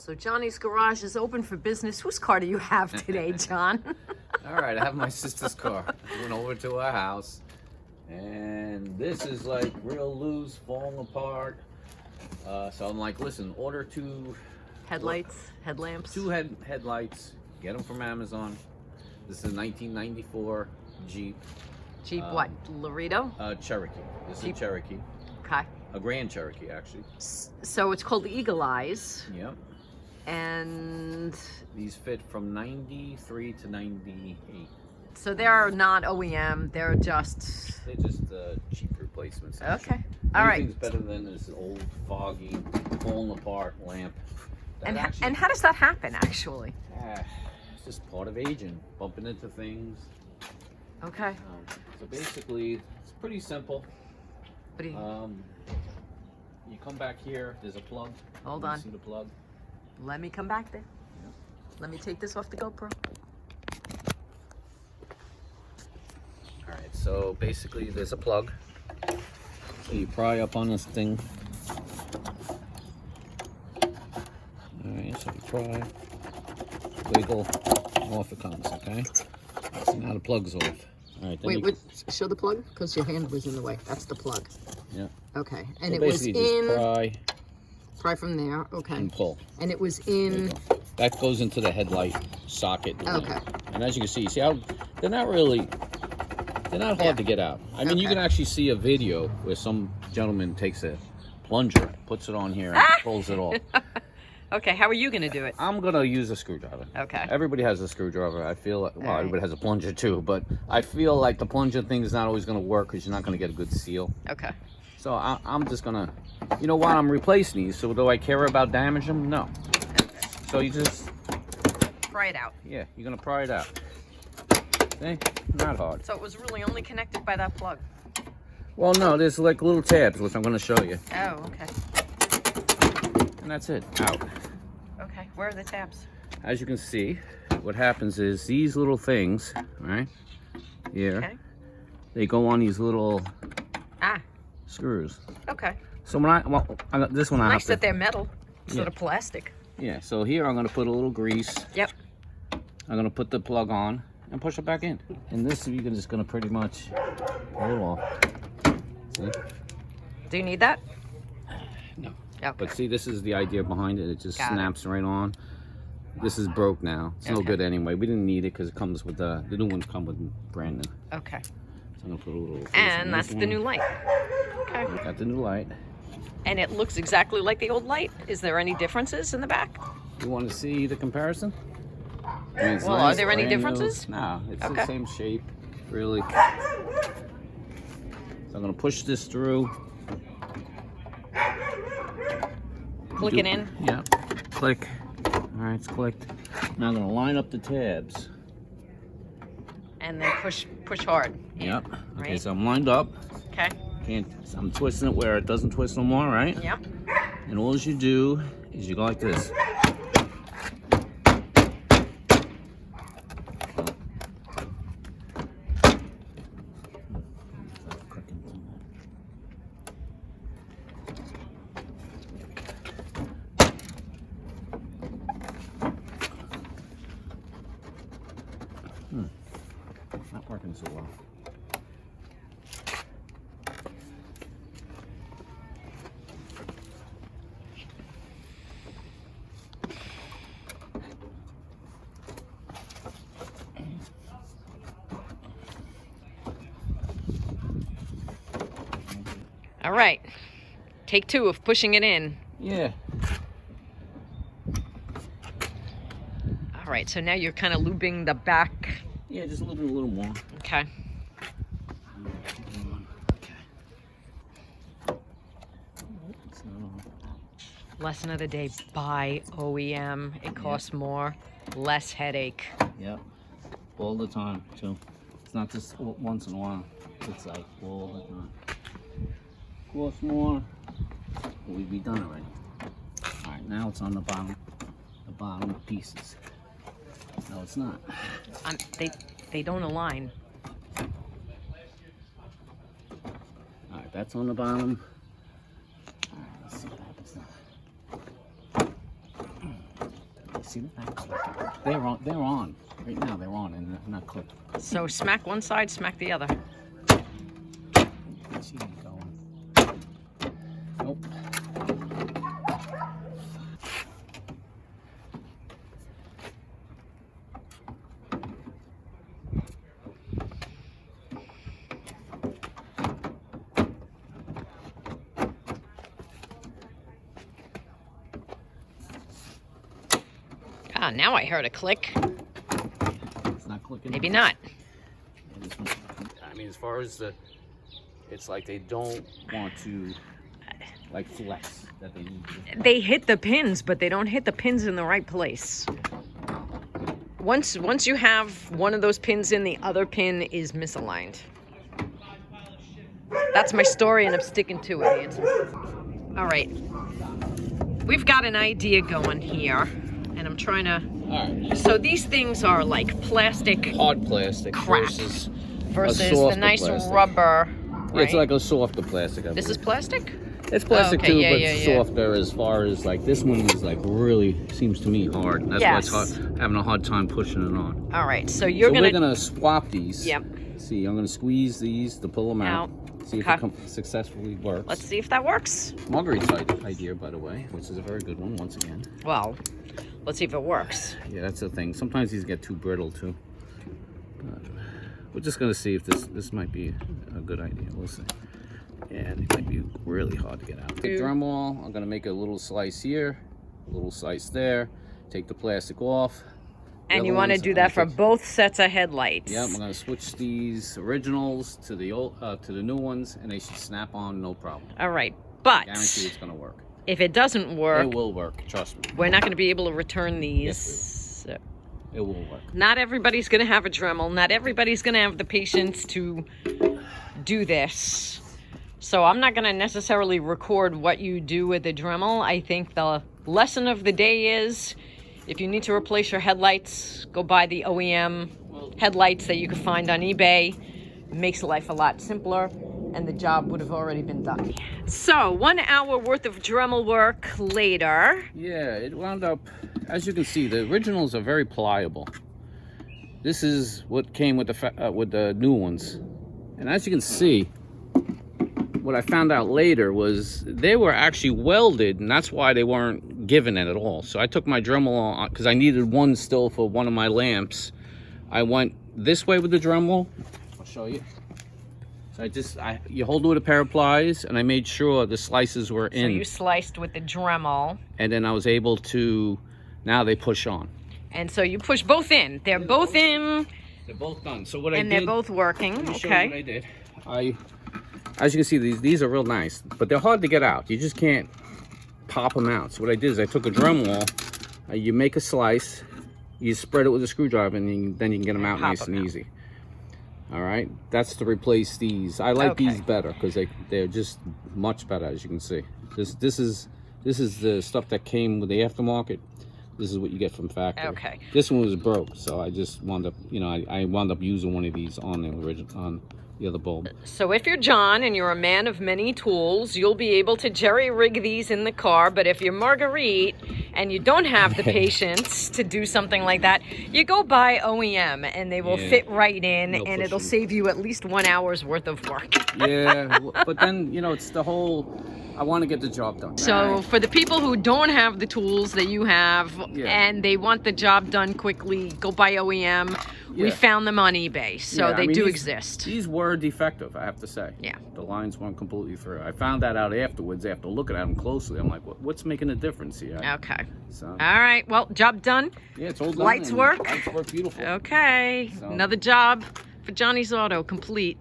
So Johnny's garage is open for business. Whose car do you have today, John? All right, I have my sister's car. I went over to her house, and this is like real loose, falling apart. So I'm like, listen, order two Headlamps. Two headlights. Get them from Amazon. This is a 1994 Jeep. Jeep what? Laredo? Cherokee. This is a Cherokee. Okay. A Grand Cherokee, actually. So it's called the Eagle Eyes. Yep. And these fit from 93 to 98. So they're not OEM, they're just cheap replacements. Okay. All right. Anything's better than this old, foggy, falling apart lamp. And how does that happen, actually? It's just part of aging, bumping into things. Okay. So basically, it's pretty simple. You come back here, there's a plug. Hold on. See the plug? Let me come back there. Yep. Let me take this off the GoPro. All right, so basically there's a plug. So you pry up on this thing. All right, so you pry, wiggle, off it comes, okay? So now the plug's off. All right, then wait, show the plug? Because your hand was in the way. That's the plug. Yeah. Okay, and so it was in... just pry from there, okay. And pull. And it was in... That goes into the headlight socket. Okay. And as you can see how they're not hard to get out. I mean, you can actually see a video where some gentleman takes a plunger, puts it on here, and pulls it off. Okay, how are you going to do it? I'm going to use a screwdriver. Okay. Everybody has a screwdriver. I feel like, well, everybody has a plunger too, but I feel like the plunger thing is not always going to work because you're not going to get a good seal. Okay. So I'm just going to, you know what, I'm replacing these, so do I care about damage them? No. Okay. So you just... Pry it out. Yeah, you're going to pry it out. Okay? Not hard. So it was really only connected by that plug? Well, no, there's like little tabs, which I'm going to show you. Oh, okay. And that's it. Out. Okay, where are the tabs? As you can see, what happens is these little things, right here, they go on these little screws. Okay. So when I got this one, I have to... Nice that they're metal instead of plastic. Yeah, so here I'm going to put a little grease. Yep. I'm going to put the plug on and push it back in. And this, you're just going to pretty much pull it off. See? Do you need that? No. Okay. But see, this is the idea behind it. It just snaps right on. This is broke now. It's no good anyway. We didn't need it because it comes with the new ones come with brand new. Okay. So I'm going to put a little... And that's the new light. Okay. Got the new light. And it looks exactly like the old light. Is there any differences in the back? You want to see the comparison? I mean, well, are there any differences? No, it's the same shape, really. So I'm going to push this through. Click it in? Yeah, click. All right, it's clicked. Now I'm going to line up the tabs. And then push hard. Yep. Okay, right? so I'm lined up. Okay. I'm twisting it where it doesn't twist no more, right? Yep. And all you do is you go like this. Not working so well. All right. Take 2 of pushing it in. Yeah. All right, so now you're kind of lubing the back. Yeah, just a little more. Okay. Lesson of the day, buy OEM. It costs more, less headache. Yep. All the time, too. It's not just once in a while. It's like all the time. Costs more, but we'd be done already. All right, now it's on the bottom pieces. No, it's not. They don't align. All right, that's on the bottom. All right, let's see what happens now. See that? They're on. They're on. Right now they're on and they're not clipped. So smack one side, smack the other. See them going. Nope. Ah, now I heard a click. It's not clicking. Maybe not. I mean, as far as it's like they don't want to, like, flex that they need to. They hit the pins, but they don't hit the pins in the right place. Once you have one of those pins in, the other pin is misaligned. That's my story, and I'm sticking to it, Hanson. All right. We've got an idea going here, and I'm trying to... All right. So these things are like plastic... Hard plastic crap versus the nice plastic. Rubber. Right? Yeah, it's like a softer plastic. This is plastic? It's plastic okay, too, yeah, but yeah, it's yeah. softer as far as like this one is like really seems to me hard. That's why it's hard, having a hard time pushing it on. All right, so you're we're gonna swap these. Yep. See, I'm gonna squeeze these to pull them out. See if Okay. it successfully works. Let's see if that works. Marguerite's idea, by the way, which is a very good one once again. Well, let's see if it works. Yeah, that's the thing. Sometimes these get too brittle too. We're just gonna see if this might be a good idea. We'll see. Yeah, it might be really hard to get out. The dremel, I'm gonna make a little slice here, a little slice there. Take the plastic off. And you want to do that for both sets of headlights. Yeah, I'm gonna switch these originals to the old, to the new ones, and they should snap on no problem. All right, but Guarantee it's gonna work. if it doesn't work, it will work. Trust me. We're not going to be able to return these. Yes, it will work. Not everybody's going to have a Dremel. Not everybody's going to have the patience to do this. So I'm not going to necessarily record what you do with the Dremel. I think the lesson of the day is, if you need to replace your headlights, go buy the OEM headlights that you can find on eBay. It makes life a lot simpler, and the job would have already been done. So 1 hour worth of Dremel work later. Yeah, it wound up, as you can see, the originals are very pliable. This is what came with the new ones. And as you can see, what I found out later was they were actually welded, and that's why they weren't given it at all. So I took my Dremel on, because I needed one still for one of my lamps. I went this way with the Dremel. I'll show you. So you hold it with a pair of plies, and I made sure the slices were in. So you sliced with the Dremel. And then I was able to, now they push on. And so you push both in. They're both in. They're both done. So what I did. And they're both working. Let me show you what I did. As you can see, these are real nice, but they're hard to get out. You just can't pop them out. So what I did is I took a Dremel, you make a slice, you spread it with a screwdriver, and then you can get them out nice and easy. All right, that's to replace these. I like these better because they're just much better, as you can see. This is the stuff that came with the aftermarket. This is what you get from factory. Okay. This one was broke, so I just wound up, I wound up using one of these on the original, the other bulb. So if you're John and you're a man of many tools, you'll be able to jerry-rig these in the car. But if you're Marguerite and you don't have the patience to do something like that, you go buy OEM and they will fit right in, and it'll save you at least 1 hour's worth of work. Yeah, but then, it's the whole, I want to get the job done. So for the people who don't have the tools that you have and they want the job done quickly, go buy OEM. We found them on eBay, so they do exist. These were defective, I have to say. Yeah. The lines weren't completely through. I found that out afterwards after looking at them closely. I'm like, what's making a difference here? Okay. So. All right. Well, job done. Yeah, it's all done. Lights work. Lights work beautiful. Okay. So. Another job for Johnny's Auto complete.